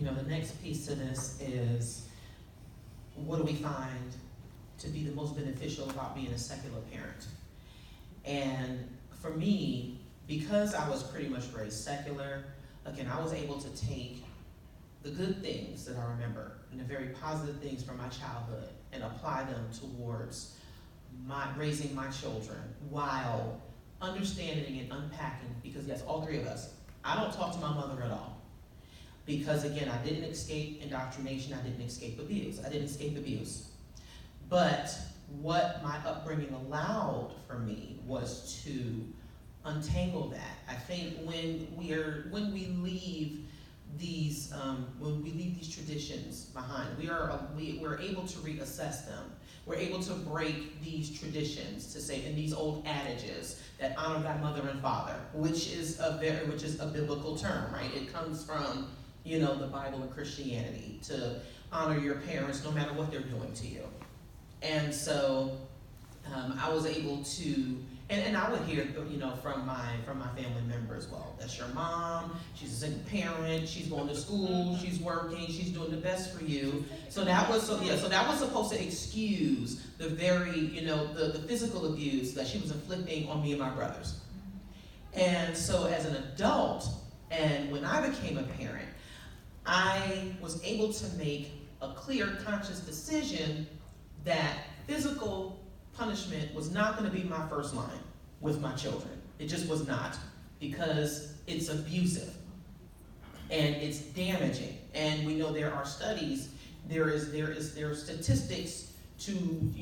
the next piece to this is, what do we find to be the most beneficial about being a secular parent? And for me, because I was pretty much raised secular, again, I was able to take the good things that I remember and the very positive things from my childhood and apply them towards raising my children while understanding and unpacking, because yes, all three of us, I don't talk to my mother at all. Because again, I didn't escape indoctrination, I didn't escape abuse. But what my upbringing allowed for me was to untangle that. I think when we leave these traditions behind, we're able to reassess them. We're able to break these traditions to say, and these old adages that honor thy mother and father, which is a biblical term, right? It comes from the Bible and Christianity, to honor your parents no matter what they're doing to you. And so I was able to, and I would hear from my family members, well, that's your mom, she's a single parent, she's going to school, she's working, she's doing the best for you. So that was supposed to excuse the very, the physical abuse that she was inflicting on me and my brothers. And so as an adult, and when I became a parent, I was able to make a clear, conscious decision that physical punishment was not going to be my first line with my children. It just was not, because it's abusive and it's damaging. And we know there are studies, there are statistics to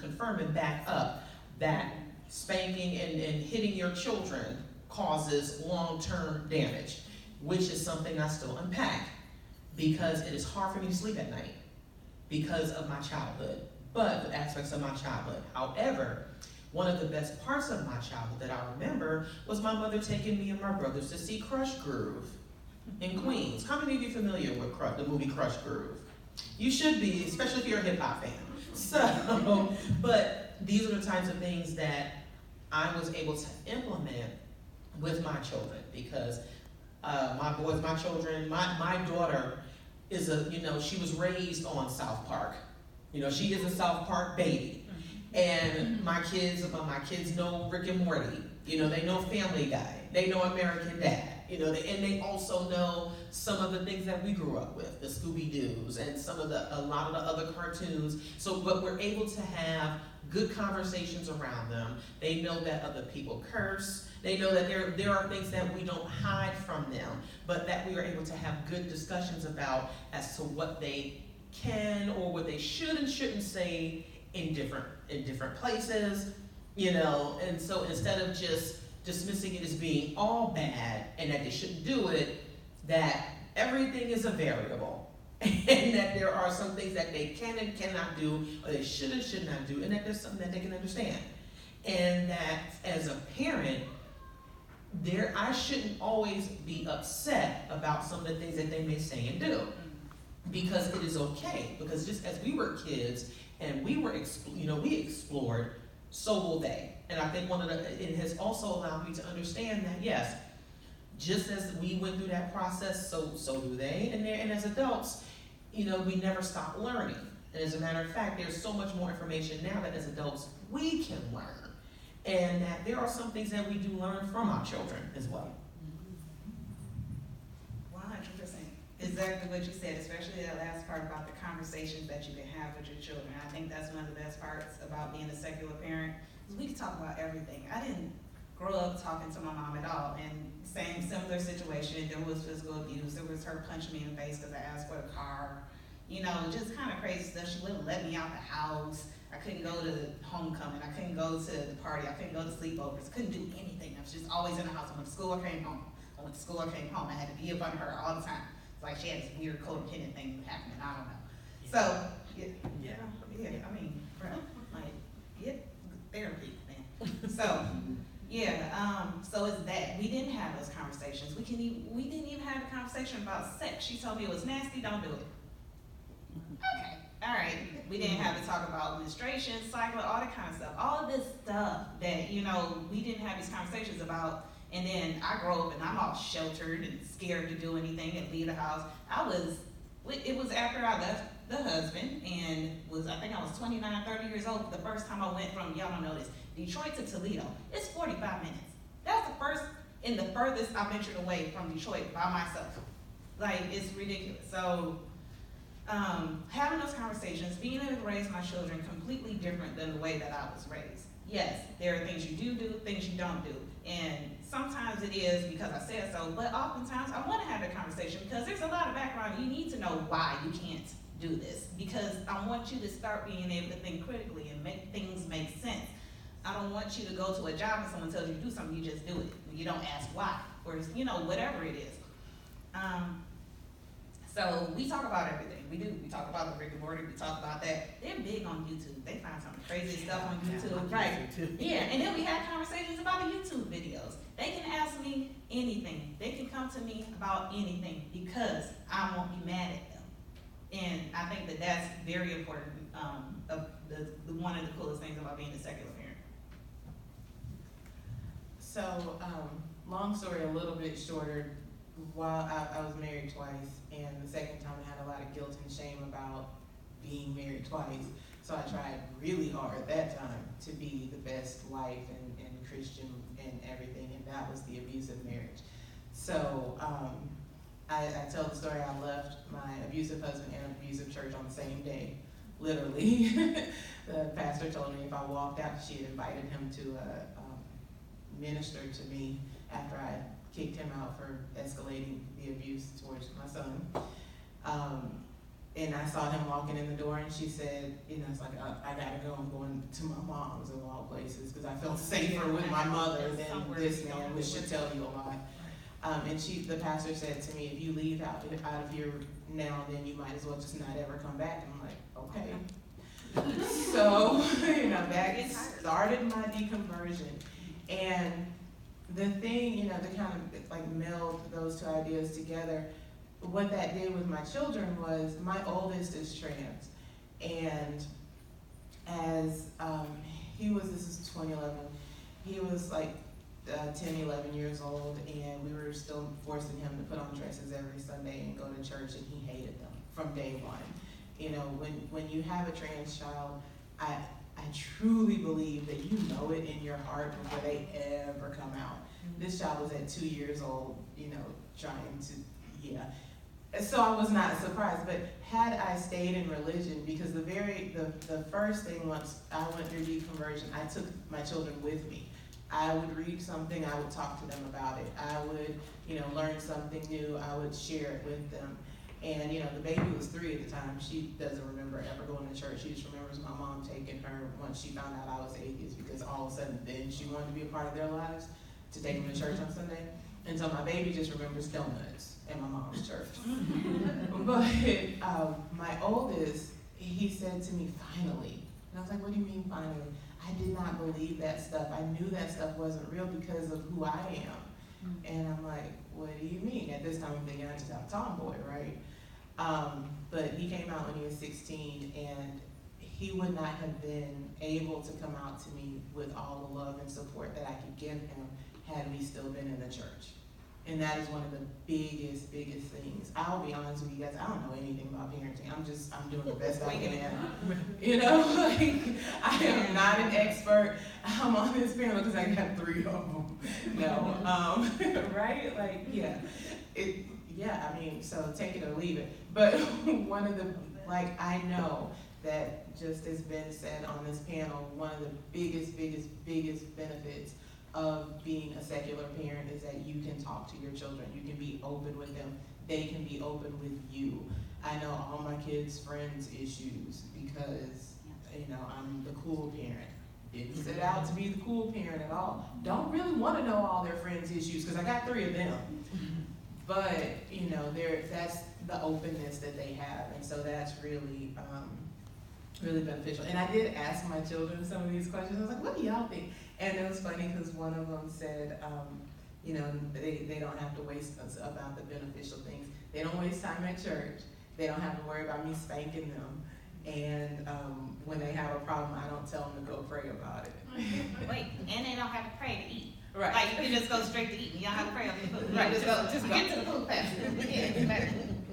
confirm and back up that spanking and hitting your children causes long-term damage, which is something I still unpack, because it is hard for me to sleep at night because of my childhood, but the aspects of my childhood. However, one of the best parts of my childhood that I remember was my mother taking me and my brothers to see Crush Groove in Queens. How many of you are familiar with the movie Crush Groove? You should be, especially if you're a hip hop fan. So, but these are the types of things that I was able to implement with my children, because my daughter is she was raised on South Park. She is a South Park baby. And my kids know Rick and Morty. They know Family Guy. They know American Dad. And they also know some of the things that we grew up with, the Scooby-Doos and a lot of the other cartoons. So, but we're able to have good conversations around them. They know that other people curse. They know that there are things that we don't hide from them, but that we are able to have good discussions about as to what they can or what they should and shouldn't say in different places, and so instead of just dismissing it as being all bad and that they shouldn't do it, that everything is a variable and that there are some things that they can and cannot do, or they should and should not do, and that there's something that they can understand. And that as a parent, I shouldn't always be upset about some of the things that they may say and do, because it is okay, because just as we were kids and we explored, so will they. And I think it has also allowed me to understand that, yes, just as we went through that process, so do they. And as adults, we never stop learning. And as a matter of fact, there's so much more information now that as adults we can learn. And that there are some things that we do learn from our children as well. 100%. Exactly what you said, especially that last part about the conversations that you can have with your children. I think that's one of the best parts about being a secular parent. We can talk about everything. I didn't grow up talking to my mom at all, and similar situation. There was physical abuse. There was her punching me in the face because I asked for a car. Just kind of crazy stuff. She wouldn't let me out the house. I couldn't go to homecoming. I couldn't go to the party. I couldn't go to sleepovers. Couldn't do anything. I was just always in the house. I went to school, I came home. I went to school, I came home. I had to be up under her all the time. It's like she had this weird codependent thing happening. I don't know. So, get therapy, man. So, so it's that. We didn't have those conversations. We didn't even have a conversation about sex. She told me it was nasty, don't do it. Okay, all right. We didn't have to talk about menstruation, cycle, all that kind of stuff. All of this stuff that, we didn't have these conversations about And then I grow up and I'm all sheltered and scared to do anything and leave the house. It was after I left the husband and I think I was 29, 30 years old the first time I went from, y'all don't know this, Detroit to Toledo. It's 45 minutes. That's the first and the furthest I ventured away from Detroit by myself. Like, it's ridiculous. So, having those conversations, being able to raise my children completely different than the way that I was raised. Yes, there are things you do, things you don't do. And sometimes it is because I said so, but oftentimes I want to have that conversation because there's a lot of background. You need to know why you can't do this, because I want you to start being able to think critically and make things make sense. I don't want you to go to a job and someone tells you to do something, you just do it. You don't ask why, or whatever it is. So we talk about everything. We do. We talk about the Rick and Morty. We talk about that. They're big on YouTube. They find some crazy stuff on YouTube, right? Yeah, and then we have conversations about the YouTube videos. They can ask me anything. They can come to me about anything because I won't be mad at them. And I think that that's very important. One of the coolest things about being a secular parent. So, long story a little bit shorter. While I was married twice, and the second time I had a lot of guilt and shame about being married twice. So I tried really hard that time to be the best wife and Christian and everything, and that was the abusive marriage. So I tell the story. I left my abusive husband and abusive church on the same day, literally. The pastor told me if I walked out, she had invited him to minister to me after I kicked him out for escalating the abuse towards my son. And I saw him walking in the door, and she said, it's like, I gotta go, I'm going to my mom's of all places, because I felt safer with my mother than this man, which should tell you a lot. And the pastor said to me, if you leave out of here now and then, you might as well just not ever come back. And I'm like, okay. So, that started my deconversion. And the thing, to kind of like meld those two ideas together, what that did with my children was my oldest is trans. And as this is 2011, he was like 10, 11 years old, and we were still forcing him to put on dresses every Sunday and go to church, and he hated them from day one. When you have a trans child, I truly believe that you know it in your heart before they ever come out. This child was at 2 years old, trying to, So I was not surprised, but had I stayed in religion, because the first thing once I went through deconversion, I took my children with me. I would read something, I would talk to them about it. I would, learn something new, I would share it with them. And, the baby was 3 at the time. She doesn't remember ever going to church. She just remembers my mom taking her once she found out I was atheist, because all of a sudden then she wanted to be a part of their lives, to take them to church on Sunday. And so my baby just remembers donuts and my mom's church. But my oldest, he said to me, finally. And I was like, what do you mean finally? I did not believe that stuff. I knew that stuff wasn't real because of who I am. And I'm like, what do you mean? At this time, I'm thinking I just have a tomboy, right? But he came out when he was 16, and he would not have been able to come out to me with all the love and support that I could give him had we still been in the church. And that is one of the biggest things. I'll be honest with you guys, I don't know anything about parenting. I'm doing the best I can. I am not an expert. I'm on this panel because I got 3 of them. No, right? So take it or leave it. But one of the, I know that just as Ben said on this panel, one of the biggest benefits of being a secular parent is that you can talk to your children. You can be open with them. They can be open with you. I know all my kids' friends' issues because, I'm the cool parent. Didn't set out to be the cool parent at all. Don't really want to know all their friends' issues because I got 3 of them. But, that's the openness that they have. And so that's really beneficial. And I did ask my children some of these questions. I was like, what do y'all think? And it was funny because one of them said, they don't have to waste about the beneficial things. They don't waste time at church. They don't have to worry about me spanking them. And when they have a problem, I don't tell them to go pray about it. Wait, and they don't have to pray to eat. Like, you can just go straight to eating, you don't have to pray on the food. Right, just go. Get to the food fast.